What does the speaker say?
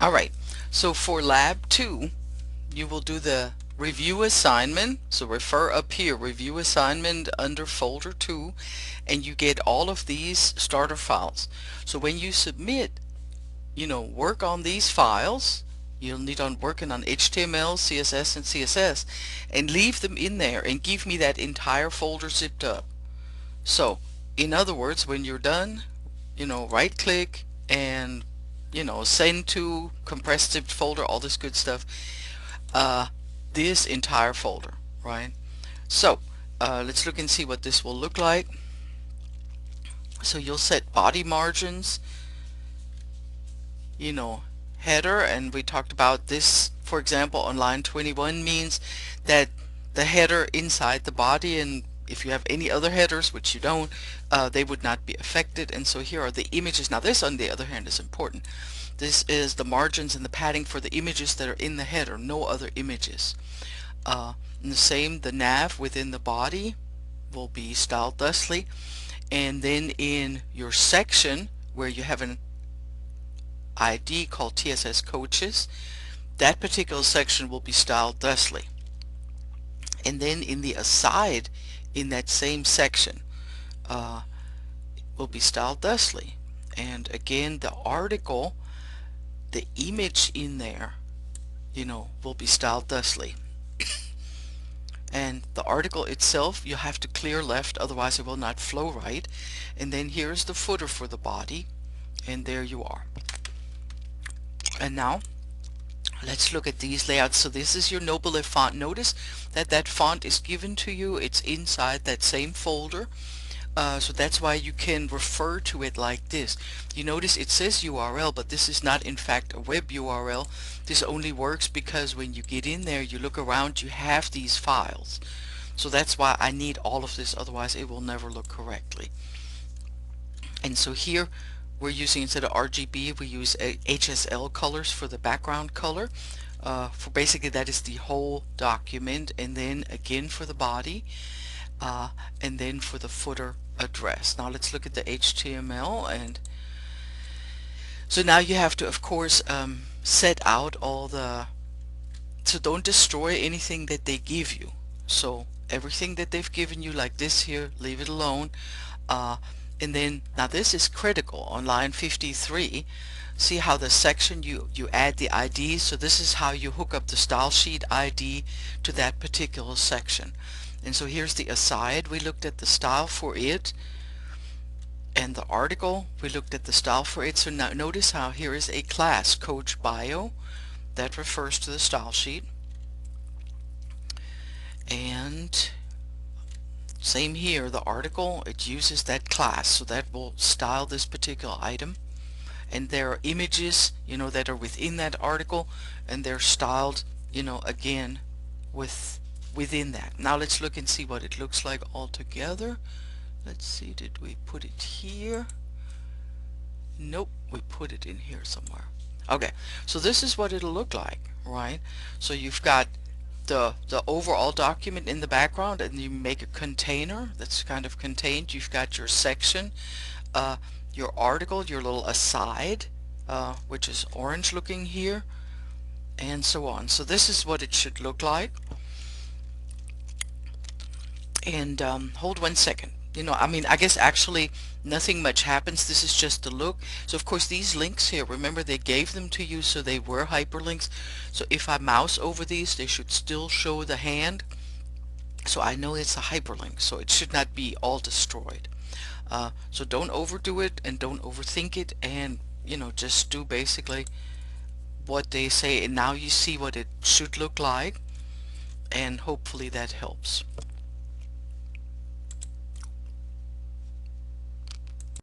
Alright, so for lab 2 you will do the review assignment. So refer up here, review assignment under folder 2, and you get all of these starter files. So when you submit, work on these files. You'll need on working on HTML, CSS, and CSS, and leave them in there and give me that entire folder zipped up. So in other words, when you're done, right click and send to compressed zipped folder, all this good stuff, uh, this entire folder, right? So let's look and see what this will look like. So you'll set body margins, header, and we talked about this, for example, on line 21 means that the header inside the body, and if you have any other headers, which you don't, they would not be affected. And so here are the images. Now this, on the other hand, is important. This is the margins and the padding for the images that are in the header, no other images. And the same, the nav within the body will be styled thusly. And then in your section where you have an ID called TSS Coaches, that particular section will be styled thusly. And then in the aside in that same section will be styled thusly. And again, the article, the image in there, will be styled thusly. And the article itself, you have to clear left, otherwise it will not flow right. And then here's the footer for the body, and there you are. And now let's look at these layouts. So this is your Noble font. Notice that that font is given to you. It's inside that same folder. So that's why you can refer to it like this. You notice it says URL, but this is not in fact a web URL. This only works because when you get in there, you look around, you have these files. So that's why I need all of this, otherwise it will never look correctly. And so here we're using, instead of RGB, we use HSL colors for the background color. For basically that is the whole document, and then again for the body, and then for the footer address. Now let's look at the HTML. And so now you have to, of course, set out all the, so don't destroy anything that they give you. So everything that they've given you, like this here, leave it alone. And then, now this is critical on line 53. See how the section you add the ID. So this is how you hook up the style sheet ID to that particular section. And so here's the aside. We looked at the style for it, and the article, we looked at the style for it. So now notice how here is a class, Coach Bio, that refers to the style sheet. And same here, the article, it uses that class, so that will style this particular item. And there are images, that are within that article, and they're styled, again within that. Now let's look and see what it looks like all together. Let's see, did we put it here? Nope, we put it in here somewhere. Okay, so this is what it'll look like, right? So you've got the overall document in the background, and you make a container that's kind of contained. You've got your section, your article, your little aside, which is orange looking here, and so on. So this is what it should look like. And hold 1 second. I guess actually nothing much happens. This is just the look. So of course these links here, remember they gave them to you, so they were hyperlinks. So if I mouse over these, they should still show the hand. So I know it's a hyperlink, so it should not be all destroyed. So don't overdo it and don't overthink it, and just do basically what they say, and now you see what it should look like, and hopefully that helps.